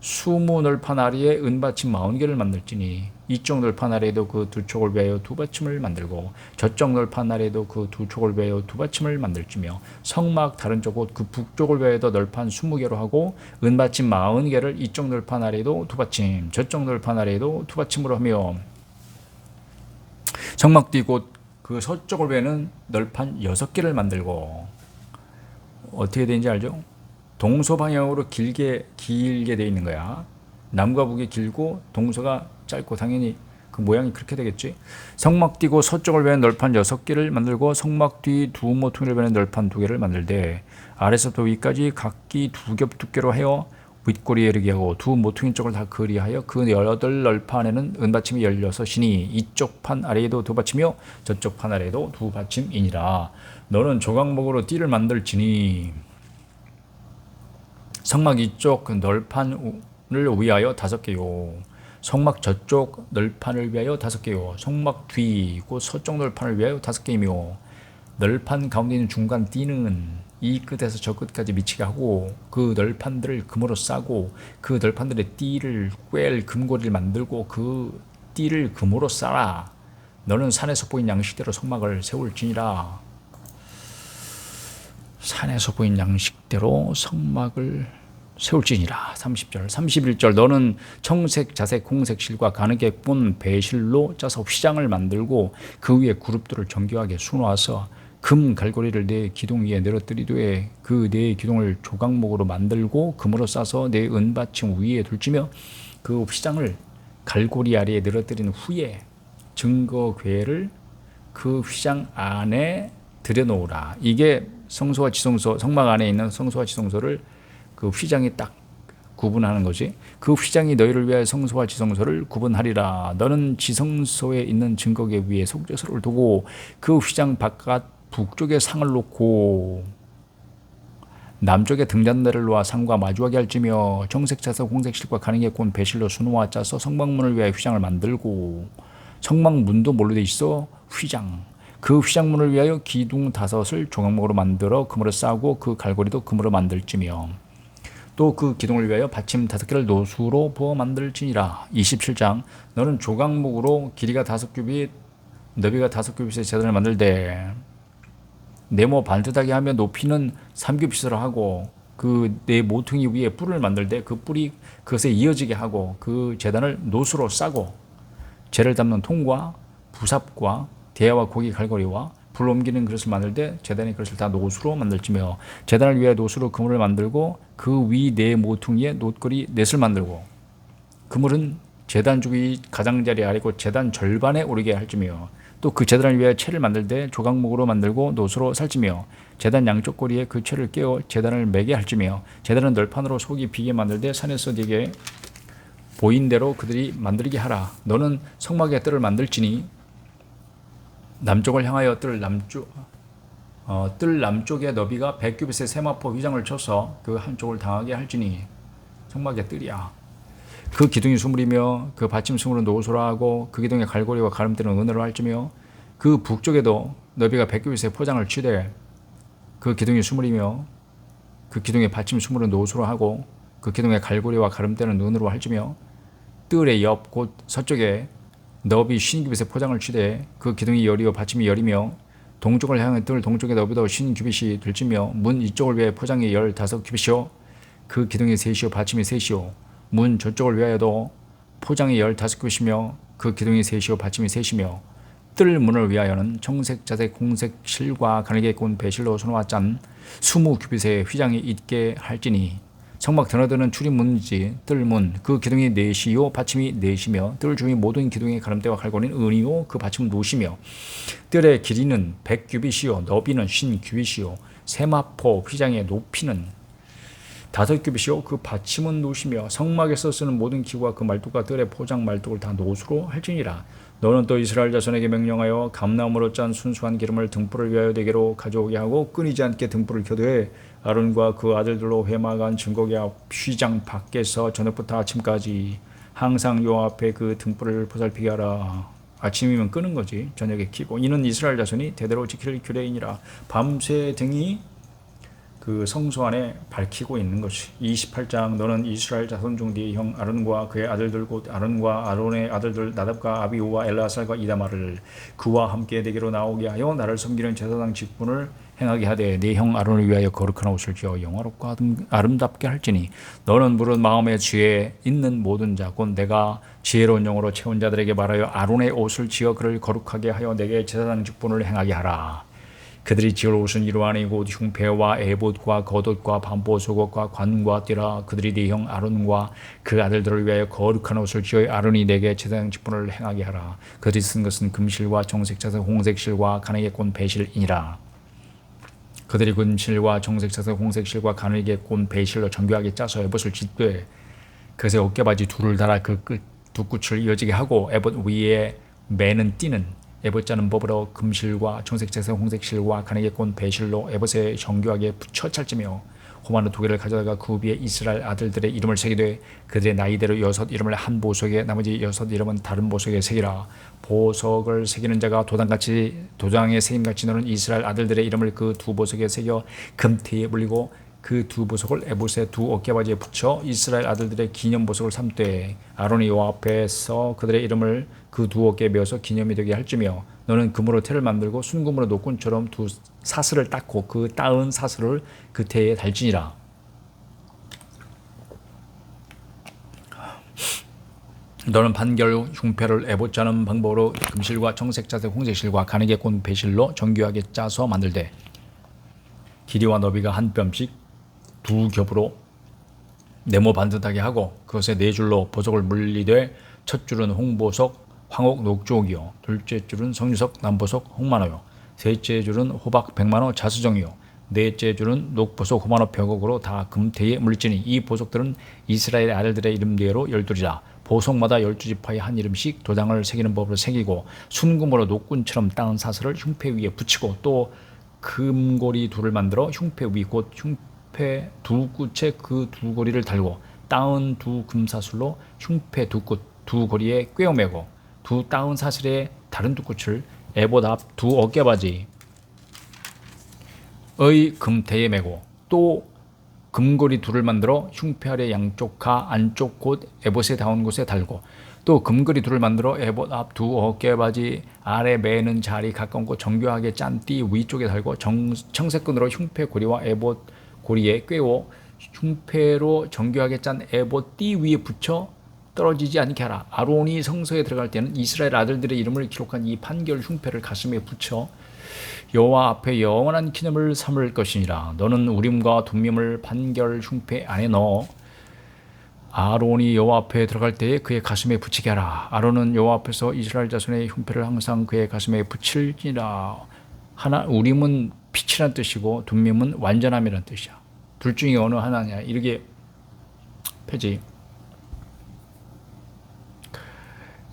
20 널판 아래에 은받침 40개를 만들지니 이쪽 널판 아래에도 그 2촉을 위하여 2받침을 만들고 저쪽 널판 아래에도 그 2촉을 위하여 2받침을 만들지며 성막 다른 쪽 곧 그 북쪽을 위하여도 널판 20개로 하고 은받침 40개를 이쪽 널판 아래에도 2받침 저쪽 널판 아래에도 2받침으로 하며 성막 뒤 곧 그 서쪽을 위하여는 널판 6개를 만들고 어떻게 되는지 알죠? 동서 방향으로 길게 되어 있는 거야. 남과 북이 길고 동서가 짧고 당연히 그 모양이 그렇게 되겠지. 성막 뒤고 서쪽을 위한 널판 6개를 만들고 성막 뒤 두 모퉁이를 위한 널판 2개를 만들되 아래서부터 위까지 각기 2겹 두께로 하여 윗꼬리에 이르게 하고 두 모퉁이 쪽을 다 그리하여 그 8널판에는 은받침이 16이니 이쪽 판 아래에도 2받침이요 저쪽 판 아래에도 2받침이니라. 너는 조각목으로 띠를 만들지니 성막 이쪽 널판을 위하여 5개요. 성막 저쪽 널판을 위하여 5개요. 성막 뒤 곧 서쪽 널판을 위하여 5개이며 널판 가운데 있는 중간 띠는 이 끝에서 저 끝까지 미치게 하고 그 널판들을 금으로 싸고 그 널판들의 띠를 꿰 금고리를 만들고 그 띠를 금으로 싸라. 너는 산에서 보인 양식대로 성막을 세울지니라. 산에서 보인 양식대로 성막을 세울지니라. 30절 31절 너는 청색 자색 홍색 실과 가느게 꾼 배실로 짜서 휘장을 만들고 그 위에 그룹들을 정교하게 수놓아서 금 갈고리를 내 기둥 위에 내려뜨리되 그 네 기둥을 조각목으로 만들고 금으로 싸서 내 은받침 위에 둘지며 그 휘장을 갈고리 아래에 내려뜨린 후에 증거궤를 그 휘장 안에 들여놓으라. 이게 성소와 지성소, 성막 안에 있는 성소와 지성소를 그 휘장이 딱 구분하는 거지. 그 휘장이 너희를 위하여 성소와 지성소를 구분하리라. 너는 지성소에 있는 증거궤 위에 속죄소를 두고 그 휘장 바깥 북쪽에 상을 놓고 남쪽에 등잔대를 놓아 상과 마주하게 할지며 정색 자석 홍색 실과 가느게 꼰 배실로 수놓아 짜서 성막문을 위하여 휘장을 만들고 성막문도 뭘로 돼 있어? 휘장. 그 휘장문을 위하여 기둥 5을 조각목으로 만들어 금으로 싸고 그 갈고리도 금으로 만들지며 또 그 기둥을 위하여 받침 5개를 노수로 부어 만들지니라. 27장 너는 조각목으로 길이가 5규빗 너비가 5규빗의 제단을 만들되 네모 반듯하게 하며 높이는 3규빗으로 하고 그 네 모퉁이 위에 뿔을 만들되 그 뿔이 그것에 이어지게 하고 그 제단을 노수로 싸고 재를 담는 통과 부삽과 대야와 고기 갈고리와 불 옮기는 그릇을 만들 때 제단의 그릇을 다 노수로 만들지며 제단을 위해 노수로 그물을 만들고 그 위 네 모퉁이에 놋거리 넷을 만들고 그물은 제단 주위 가장자리 아래고 제단 절반에 오르게 할지며 또 그 제단을 위해 채를 만들 때 조각목으로 만들고 노수로 살찌며 제단 양쪽 꼬리에 그 채를 깨어 제단을 매게 할지며 제단은 널판으로 속이 비게 만들 때 산에서 네게 보인 대로 그들이 만들게 하라. 너는 성막의 뜰을 만들지니 남쪽을 향하여 뜰 남쪽의 너비가 100규빗의 세마포 휘장을 쳐서 그 한쪽을 당하게 할지니 성막의 뜰이야. 그 기둥이 수물이며 그 받침 수물은 노소라 하고 그 기둥의 갈고리와 가름대는 은으로 할지며 그 북쪽에도 너비가 100규빗의 포장을 치되 그 기둥이 수물이며 그 기둥의 받침 수물은 노소로 하고 그 기둥의 갈고리와 가름대는 은으로 할지며 뜰의 옆 곧 서쪽에 너비 50규빗의 포장을 치되 그 기둥이 열이요 받침이 열이며 동쪽을 향해 뜰 동쪽에 너비도 50규빗이 들지며 문 이쪽을 위해 포장이 15규빗이요 그 기둥이 3이요 받침이 3이요 문 저쪽을 위하여도 포장이 15규빗이며 그 기둥이 3이요 받침이 3이며 뜰 문을 위하여는 청색 자색 홍색 실과 가느게 꼰 배실로 수놓아 짠 20규빗의 휘장이 있게 할지니 성막 드나드는 출입문이지 뜰문 그 기둥이 4시요 받침이 4시며 뜰 주위 모든 기둥의 가름대와 갈고리는 은이요 그 받침은 노시며 뜰의 길이는 100규빗이요 너비는 50규빗이요 세마포 휘장의 높이는 5 규빗이요 그 받침은 노시며 성막에서 쓰는 모든 기구와 그 말뚝과 뜰의 포장 말뚝을 다 노수로 할지니라. 너는 또 이스라엘 자손에게 명령하여 감나무로 짠 순수한 기름을 등불을 위하여 대게로 가져오게 하고 끊이지 않게 등불을 켜되 아론과 그 아들들로 회막안 증거계 앞 휘장 밖에서 저녁부터 아침까지 항상 요 앞에 그 등불을 보살피게 하라. 아침이면 끄는 거지. 저녁에 켜고. 이는 이스라엘 자손이 대대로 지킬 규례이니라. 밤새 등이 그 성소 안에 밝히고 있는 것이. 28장 너는 이스라엘 자손 중 네 형 아론과 그의 아들들 곧 아론과 아론의 아들들 나답과 아비후와 엘라살과 이다마를 그와 함께 내게로 나오게 하여 나를 섬기는 제사장 직분을 행하게 하되 네 형 아론을 위하여 거룩한 옷을 지어 영화롭고 아름답게 할지니 너는 무릇 마음에 지혜 있는 모든 자 곧 내가 지혜로운 영으로 채운 자들에게 말하여 아론의 옷을 지어 그를 거룩하게 하여 내게 제사장 직분을 행하게 하라. 그들이 지을 옷은 이러하니 곧 흉패와 에봇과 겉옷과 반보 속옷과 관과 띠라. 그들이 네 형 아론과 그 아들들을 위하여 거룩한 옷을 지어 아론이 내게 제사장 직분을 행하게 하라. 그들이 쓴 것은 금실과 정색자색 홍색실과 가늘게 꼰 배실이니라. 그들이 금실과 정색자색 홍색실과 가늘게 꼰 배실로 정교하게 짜서 에봇을 짓되 그것에 어깨바지 둘을 달아 그 두 끝을 이어지게 하고 에봇 위에 매는 띠는 에봇자는 법으로 금실과 정색자색 홍색실과 가늘게 꼰 배실로 에봇에 정교하게 붙여 찰지며 호마노 2개를 가져다가 그 위에 이스라엘 아들들의 이름을 새기되 그들의 나이대로 6 이름을 한 보석에 나머지 6 이름은 다른 보석에 새기라. 보석을 새기는 자가 도장에 새김같이 너는 이스라엘 아들들의 이름을 그 2 보석에 새겨 금태에 물리고 그 2 보석을 에봇의 2 어깨바지에 붙여 이스라엘 아들들의 기념 보석을 삼되 아론이 요 앞에서 그들의 이름을 그 2 어깨에 메어서 기념이 되게 할지며 너는 금으로 태를 만들고 순금으로 노끈처럼 2 사슬을 닦고 그 따은 사슬을 그 태에 달지니라. 너는 판결 흉패를 에봇 짜는 방법으로 금실과 정색자색 홍색실과 가늘게 꼰 배실로 정교하게 짜서 만들되 길이와 너비가 한 뼘씩 2 겹으로 네모 반듯하게 하고 그것에 4줄로 보석을 물리되 첫 줄은 홍보석 황옥 녹조옥이요 둘째 줄은 성유석 남보석 홍만호요 셋째 줄은 호박 백만호 자수정이요 넷째 줄은 녹보석 호만호 벽옥으로 다 금태에 물지니 이 보석들은 이스라엘 아들들의 이름대로 12이라. 보석마다 12지파의 한 이름씩 도장을 새기는 법으로 새기고 순금으로 녹군처럼 따은 사슬을 흉패 위에 붙이고 또 금고리 2를 만들어 흉패 위 곧 흉패 2 끝에 그 2 고리를 달고 따은 2 금사슬로 흉패 2 끝 2 고리에 꿰어매고 2 따은 사슬의 다른 2 끝을 에봇 앞 2 어깨바지의 금태에 매고 또 금고리 2를 만들어 흉패 아래 양쪽 가 안쪽 곧 에봇에 닿은 곳에 달고 또 금고리 2를 만들어 에봇 앞 2 어깨바지 아래 매는 자리 가까운 곳 정교하게 짠 띠 위쪽에 달고 청색끈으로 흉패 고리와 에봇 고리에 꿰어 흉패로 정교하게 짠 에봇 띠 위에 붙여 떨어지지 않게 하라. 아론이 성소에 들어갈 때는 이스라엘 아들들의 이름을 기록한 이 판결 흉패를 가슴에 붙여 여호와 앞에 영원한 기념을 삼을 것이니라. 너는 우림과 둠밈을 판결 흉패 안에 넣어 아론이 여호와 앞에 들어갈 때에 그의 가슴에 붙이게 하라. 아론은 여호와 앞에서 이스라엘 자손의 흉패를 항상 그의 가슴에 붙일지니라. 우림은 빛이란 뜻이고 둠밈은 완전함이란 뜻이야. 둘 중에 어느 하나냐 이렇게 펴지.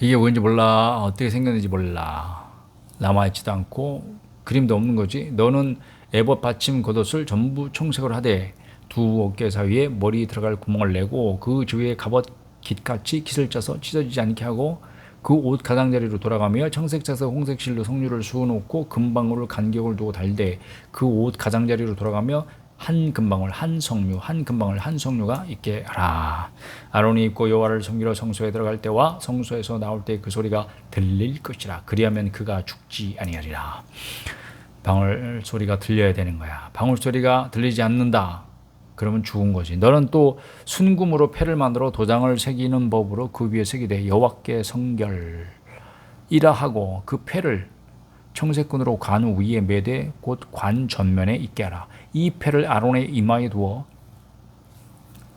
이게 뭔지 몰라. 어떻게 생겼는지 몰라. 남아있지도 않고 그림도 없는 거지. 너는 에봇 받침 겉옷을 전부 청색으로 하되 2 어깨 사이에 머리 들어갈 구멍을 내고 그 주위에 갑옷 깃같이 깃을 짜서 찢어지지 않게 하고 그 옷 가장자리로 돌아가며 청색자색 홍색실로 성류를 수놓고 금방울을 간격을 두고 달되 그 옷 가장자리로 돌아가며 한 금방울 한 성류 한 금방울 한 성류가 있게 하라. 아론이 입고 여호와를 섬기러 성소에 들어갈 때와 성소에서 나올 때 그 소리가 들릴 것이라. 그리하면 그가 죽지 아니하리라. 방울 소리가 들려야 되는 거야. 방울 소리가 들리지 않는다. 그러면 죽은 거지. 너는 또 순금으로 패를 만들어 도장을 새기는 법으로 그 위에 새기되 여호와께 성결이라 하고 그 패를 청색끈으로 관 위에 매되 곧 관 전면에 있게 하라. 이 패를 아론의 이마에 두어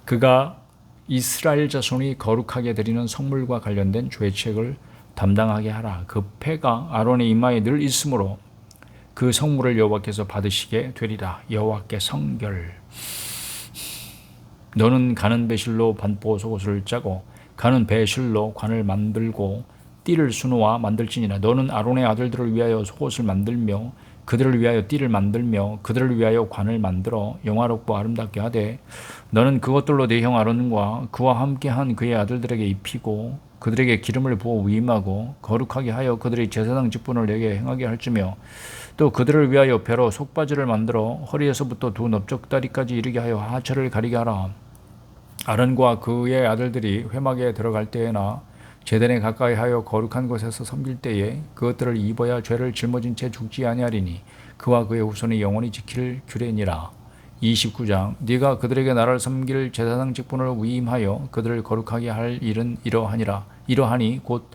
그가 이스라엘 자손이 거룩하게 드리는 성물과 관련된 죄책을 담당하게 하라. 그 패가 아론의 이마에 늘 있으므로 그 성물을 여호와께서 받으시게 되리라. 여호와께 성결. 너는 가는 배실로 반포 속옷을 짜고 가는 배실로 관을 만들고 띠를 수놓아 만들지니라. 너는 아론의 아들들을 위하여 속옷을 만들며 그들을 위하여 띠를 만들며 그들을 위하여 관을 만들어 영화롭고 아름답게 하되 너는 그것들로 내 형 아론과 그와 함께한 그의 아들들에게 입히고 그들에게 기름을 부어 위임하고 거룩하게 하여 그들의 제사장 직분을 내게 행하게 할지며 또 그들을 위하여 배로 속바지를 만들어 허리에서부터 두 넓적다리까지 이르게 하여 하체를 가리게 하라. 아론과 그의 아들들이 회막에 들어갈 때에나 제단에 가까이 하여 거룩한 곳에서 섬길 때에 그것들을 입어야 죄를 짊어진 채 죽지 아니하리니 그와 그의 후손이 영원히 지킬 규례니라. 29장 네가 그들에게 나를 섬길 제사장 직분을 위임하여 그들을 거룩하게 할 일은 이러하니 곧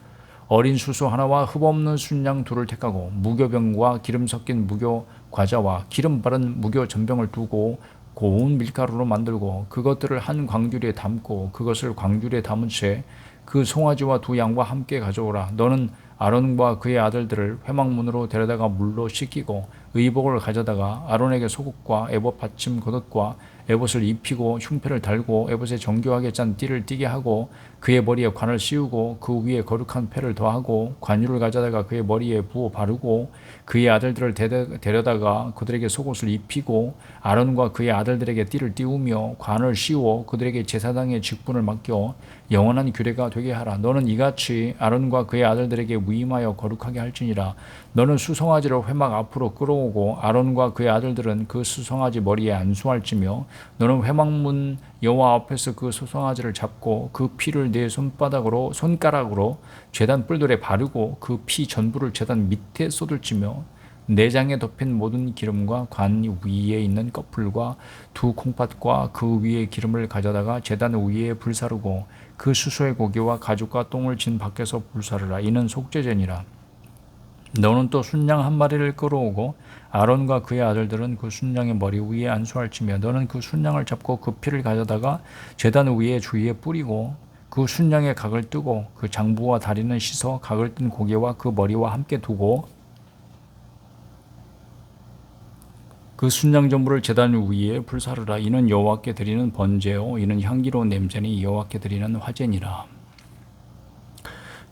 어린 수소 하나와 흠없는 순양 둘을 택하고 무교병과 기름 섞인 무교 과자와 기름 바른 무교 전병을 두고 고운 밀가루로 만들고 그것들을 한 광주리에 담고 그것을 광주리에 담은 채 그 송아지와 두 양과 함께 가져오라. 너는 아론과 그의 아들들을 회막문으로 데려다가 물로 씻기고 의복을 가져다가 아론에게 속옷과 에봇 받침 겉옷과 에봇을 입히고 흉패를 달고 에봇에 정교하게 짠 띠를 띠게 하고 그의 머리에 관을 씌우고 그 위에 거룩한 패를 더하고 관유를 가져다가 그의 머리에 부어 바르고 그의 아들들을 데려다가 그들에게 속옷을 입히고 아론과 그의 아들들에게 띠를 띄우며 관을 씌워 그들에게 제사장의 직분을 맡겨 영원한 규례가 되게 하라. 너는 이같이 아론과 그의 아들들에게 위임하여 거룩하게 할지니라. 너는 수송아지를 회막 앞으로 끌어오고 아론과 그의 아들들은 그 수송아지 머리에 안수할지며 너는 회막문 여호와 앞에서 그 수송아지를 잡고 그 피를 네 손가락으로 제단 뿔들에 바르고 그 피 전부를 제단 밑에 쏟을지며 내장에 덮인 모든 기름과 관 위에 있는 꺼풀과 두 콩팥과 그 위에 기름을 가져다가 제단 위에 불사르고 그 수소의 고기와 가죽과 똥을 진 밖에서 불사르라. 이는 속죄제니라. 너는 또 순양 한 마리를 끌어오고 아론과 그의 아들들은 그 순양의 머리 위에 안수할지며 너는 그 순양을 잡고 그 피를 가져다가 제단 위에 주위에 뿌리고 그 순양의 각을 뜨고 그 장부와 다리는 씻어 각을 뜬 고기와 그 머리와 함께 두고 그 순양 전부를 제단 위에 불사르라. 이는 여호와께 드리는 번제요 이는 향기로운 냄새니 여호와께 드리는 화제니라.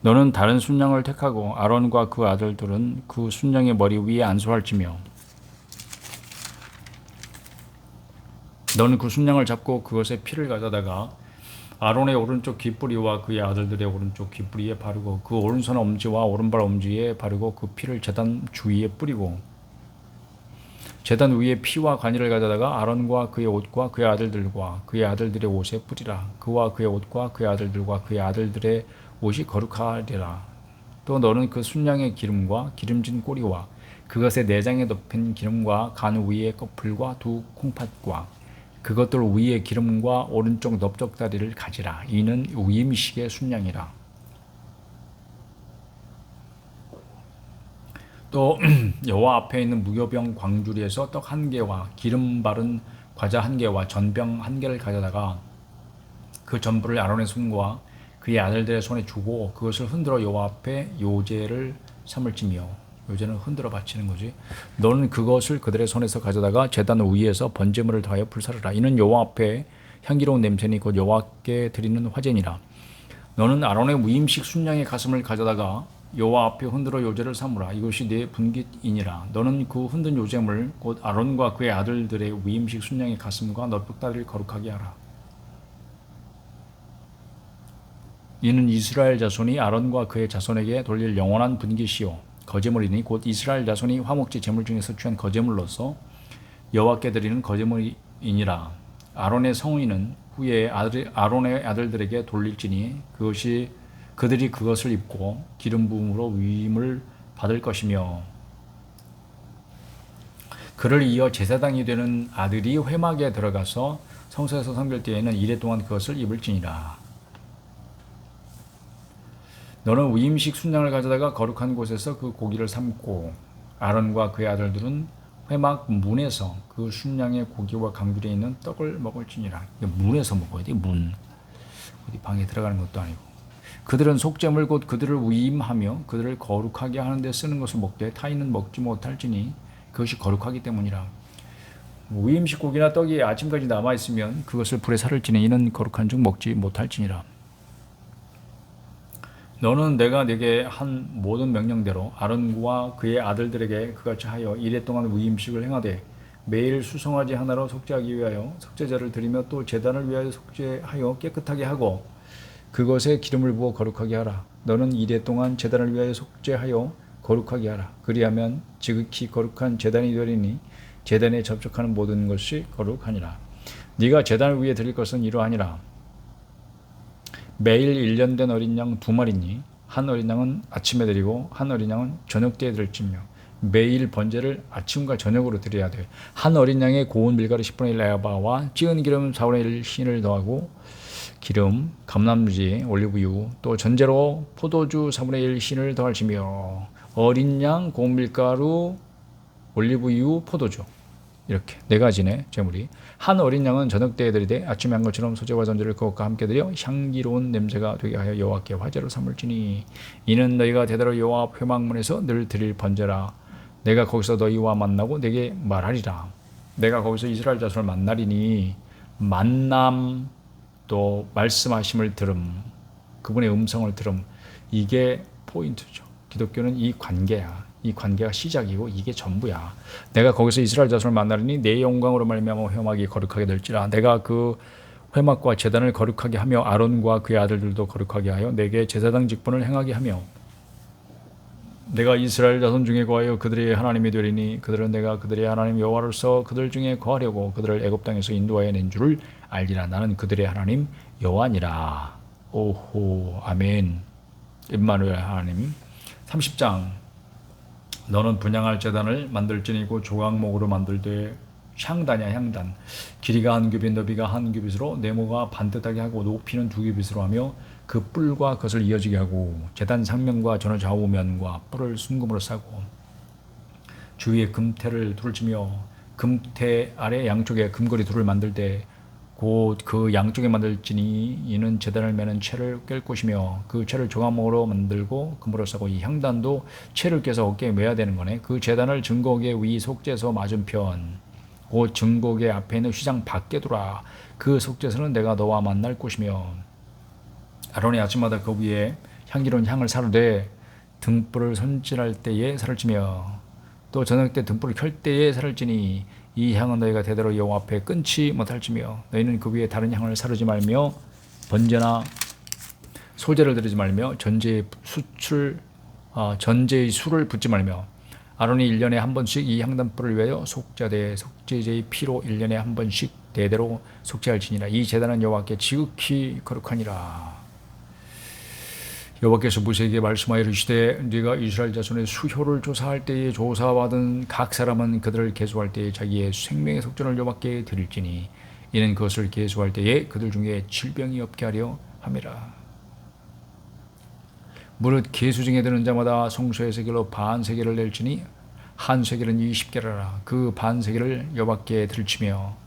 너는 다른 순양을 택하고 아론과 그 아들들은 그 순양의 머리 위에 안수할지며 너는 그 순양을 잡고 그것의 피를 가져다가 아론의 오른쪽 귓뿌리와 그의 아들들의 오른쪽 귓뿌리에 바르고 그 오른손 엄지와 오른발 엄지에 바르고 그 피를 제단 주위에 뿌리고 제단 위에 피와 관이를 가져다가 아론과 그의 옷과 그의 아들들과 그의 아들들의 옷에 뿌리라. 그와 그의 옷과 그의 아들들과 그의 아들들의 옷이 거룩하리라. 또 너는 그 순양의 기름과 기름진 꼬리와 그것의 내장에 덮인 기름과 간 위의 꺼풀과 두 콩팥과 그것들 위의 기름과 오른쪽 넓적다리를 가지라. 이는 위임식의 순양이라. 또 여호와 앞에 있는 무교병 광주리에서 떡 한 개와 기름 바른 과자 한 개와 전병 한 개를 가져다가 그 전부를 아론의 손과 그의 아들들의 손에 주고 그것을 흔들어 여호와 앞에 요제를 삼을지며 요제는 흔들어 바치는 거지. 너는 그것을 그들의 손에서 가져다가 제단 위에서 번제물을 더하여 불사르라. 이는 여호와 앞에 향기로운 냄새니 곧 여호와께 드리는 화제니라. 너는 아론의 위임식 순양의 가슴을 가져다가 여호와 앞에 흔들어 요제를 삼으라. 이것이 네 분깃이니라. 너는 그 흔든 요제물 곧 아론과 그의 아들들의 위임식 순양의 가슴과 넓적다리를 거룩하게 하라. 이는 이스라엘 자손이 아론과 그의 자손에게 돌릴 영원한 분깃이요 거제물이니 곧 이스라엘 자손이 화목제 제물 중에서 취한 거제물로서 여호와께 드리는 거제물이니라. 아론의 성의는 후에 아론의 아들들에게 돌릴지니 그들이 그것을 입고 기름 부음으로 위임을 받을 것이며 그를 이어 제사장이 되는 아들이 회막에 들어가서 성소에서 섬길 때에는 이래 동안 그것을 입을지니라. 너는 위임식 순양을 가져다가 거룩한 곳에서 그 고기를 삶고 아론과 그의 아들들은 회막 문에서 그 순양의 고기와 강줄에 있는 떡을 먹을지니라. 문에서 먹어야 돼. 문. 어디 방에 들어가는 것도 아니고. 그들은 속죄물 곧 그들을 위임하며 그들을 거룩하게 하는 데 쓰는 것을 먹되 타인은 먹지 못할지니 그것이 거룩하기 때문이라. 위임식 고기나 떡이 아침까지 남아 있으면 그것을 불에 살을지니 이는 거룩한 즉 먹지 못할지니라. 너는 내가 네게 한 모든 명령대로 아론과 그의 아들들에게 그같이 하여 이레 동안 위임식을 행하되 매일 수송아지 하나로 속죄하기 위하여 속죄제를 드리며 또 제단을 위하여 속죄하여 깨끗하게 하고 그것에 기름을 부어 거룩하게 하라. 너는 이레 동안 제단을 위하여 속죄하여 거룩하게 하라. 그리하면 지극히 거룩한 제단이 되리니 제단에 접촉하는 모든 것이 거룩하니라. 네가 제단 위에 드릴 것은 이러하니라. 매일 1년 된 어린 양 2마리니 한 어린 양은 아침에 드리고 한 어린 양은 저녁 때에 드릴지며 매일 번제를 아침과 저녁으로 드려야 돼. 한 어린 양에 고운 밀가루 10분의 1 에바와 찌은 기름 4분의 1 신을 더하고 기름, 감람무지, 올리브유, 또 전제로 포도주 4분의 1 신을 더할지며 어린 양, 고운 밀가루, 올리브유, 포도주 이렇게 4가지네 제물이. 한 어린 양은 저녁 때에 드리되 아침에 한 것처럼 소제와 전제를 그것과 함께 드려 향기로운 냄새가 되게 하여 여호와께 화제로 삼을지니 이는 너희가 대대로 여호와 앞 회막문에서 늘 드릴 번제라. 내가 거기서 너희와 만나고 내게 말하리라. 내가 거기서 이스라엘 자손을 만나리니 만남 또 말씀하심을 들음, 그분의 음성을 들음, 이게 포인트죠. 기독교는 이 관계야. 이 관계가 시작이고 이게 전부야. 내가 거기서 이스라엘 자손을 만나리니 내 영광으로 말미암아 회막이 거룩하게 될지라. 내가 그 회막과 제단을 거룩하게 하며 아론과 그의 아들들도 거룩하게 하여 내게 제사장 직분을 행하게 하며 내가 이스라엘 자손 중에 거하여 그들의 하나님이 되리니 그들은 내가 그들의 하나님 여호와로서 그들 중에 거하려고 그들을 애굽 땅에서 인도하여 낸 줄을 알리라. 나는 그들의 하나님 여호와니라. 오호 아멘. 임마누엘 하나님. 30장 너는 분향할 제단을 만들지니고 조각목으로 만들되 향단이야 향단. 길이가 한 규빗 너비가 한 규빗으로 네모가 반듯하게 하고 높이는 2규빗으로 하며 그 뿔과 그것을 이어지게 하고 제단 상면과 전후 좌우면과 뿔을 순금으로 싸고 주위에 금태를 둘을 치며 금태 아래 양쪽에 금고리 둘을 만들 때 곧 그 양쪽에 만들지니 이는 제단을 매는 채를 깰 것이며 그 채를 조각목으로 만들고 금으로 싸고 이 향단도 채를 껴서 어깨에 매야 되는 거네. 그 제단을 증거계 위 속죄소 맞은편 곧 증거계 앞에 있는 휘장 밖에 두라. 그 속죄소는 내가 너와 만날 곳이며 아론이 아침마다 그 위에 향기로운 향을 사르되 등불을 손질할 때에 살을 찌며 또 저녁 때 등불을 켤 때에 살을 찌니 이 향은 너희가 대대로 여호와 앞에 끊지 못할지며 너희는 그 위에 다른 향을 사르지 말며 번제나 소제를 드리지 말며 전제의 술을 붓지 말며 아론이 1년에 한 번씩 이 향단불을 위하여 속죄되 속죄제의 피로 1년에 한 번씩 대대로 속죄할지니라. 이 제단은 여호와께 지극히 거룩하니라. 여호와께서 모세에게 말씀하여 이르시되 네가 이스라엘 자손의 수효를 조사할 때에 조사받은 각 사람은 그들을 계수할 때에 자기의 생명의 속전을 여호와께 드릴지니 이는 그것을 계수할 때에 그들 중에 질병이 없게 하려 함이라. 무릇 계수 중에 드는 자마다 성소의 세겔로 반 세겔을 낼지니 한 세겔은 20게라라. 그 반 세겔을 여호와께 드릴지며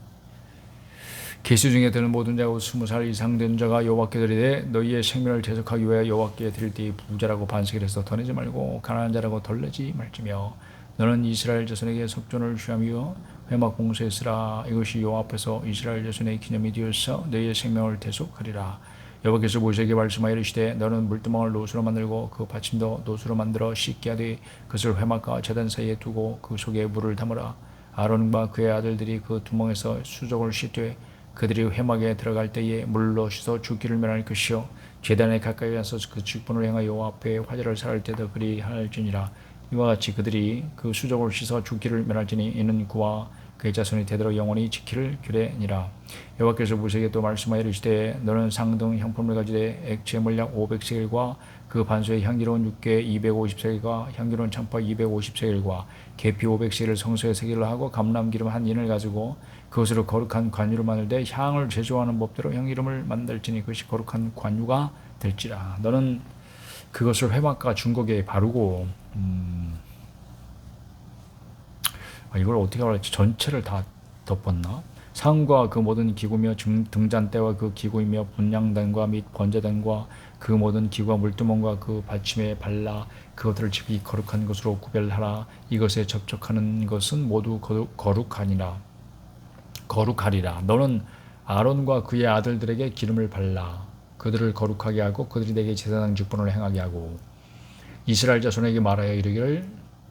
계수 중에 드는 모든 자고 20살 이상 된 자가 여호와께 드리되 너희의 생명을 대속하기 위하여 여호와께 드릴 때에 부자라고 반세겔에서 더 내지 말고 가난한 자라고 덜 내지 말지며 너는 이스라엘 자손에게 속전을 취하며 회막 봉소에 쓰라. 이것이 여호와 앞에서 이스라엘 자손의 기념이 되어서 너희의 생명을 대속하리라. 여호와께서 모세에게 말씀하여 이르시되 너는 물두멍을 노수로 만들고 그 받침도 노수로 만들어 씻게 하되 그것을 회막과 제단 사이에 두고 그 속에 물을 담으라. 아론과 그의 아들들이 그 두멍에서 수족을 씻되 그들이 회막에 들어갈 때에 물로 씻어 죽기를 면할 것이요 제단에 가까이 가서 그 직분을 행하여 여호와 앞에 화제를 살할 때도 그리할지니라. 이와 같이 그들이 그 수족을 씻어 죽기를 면할지니 이는 그와 그의 자손이 대대로 영원히 지키를 규례니라. 여호와께서 모세에게 또 말씀하여 이르시되 너는 상등 향품을 가지되 액체 물약 500세겔과 그 반수의 향기로운 육개 250세겔과 향기로운 참파 250세겔과 계피 500세겔을 성소에 세겔로 하고 감람기름 한 인을 가지고 그것으로 거룩한 관유를 만들되 향을 제조하는 법대로 향기름을 만들지니 그것이 거룩한 관유가 될지라. 너는 그것을 회막과 중거기에 바르고 이걸 어떻게 말할지 전체를 다 덮었나? 상과 그 모든 기구며 등잔대와 그 기구이며 분향단과 및 번제단과 그 모든 기구와 물두멍과 그 받침에 발라 그것들을 지극히 거룩한 것으로 구별하라. 이것에 접촉하는 것은 모두 거룩하니라. 거룩하리라. 너는 아론과 그의 아들들에게 기름을 발라 그들을 거룩하게 하고 그들이 내게 제사장 직분을 행하게 하고 이스라엘 자손에게 말하여 이르기를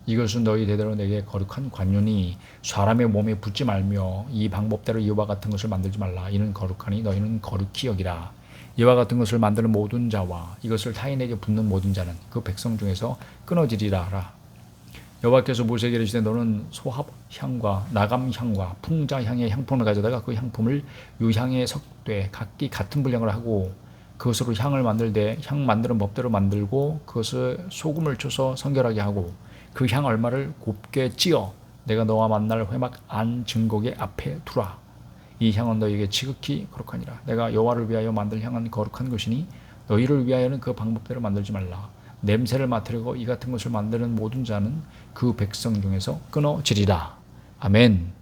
이것은 너희 대대로 내게 거룩한 관유니 사람의 몸에 붙지 말며 이 방법대로 이와 같은 것을 만들지 말라. 이는 거룩하니 너희는 거룩히 여기라. 이와 같은 것을 만드는 모든 자와 이것을 타인에게 붓는 모든 자는 그 백성 중에서 끊어지리라. 여호와께서 모세에게 이르시되 너는 소합향과 나감향과 풍자향의 향품을 가져다가 그 향품을 유향에 섞되 각기 같은 분량을 하고 그것으로 향을 만들되 향 만드는 법대로 만들고 그것을 소금을 쳐서 성결하게 하고 그 향 얼마를 곱게 찌어 내가 너와 만날 회막 안 증거계 앞에 두라. 이 향은 너희에게 지극히 거룩하니라. 내가 여호와를 위하여 만들 향은 거룩한 것이니 너희를 위하여는 그 방법대로 만들지 말라. 냄새를 맡으려고 이 같은 것을 만드는 모든 자는 그 백성 중에서 끊어지리라. 아멘.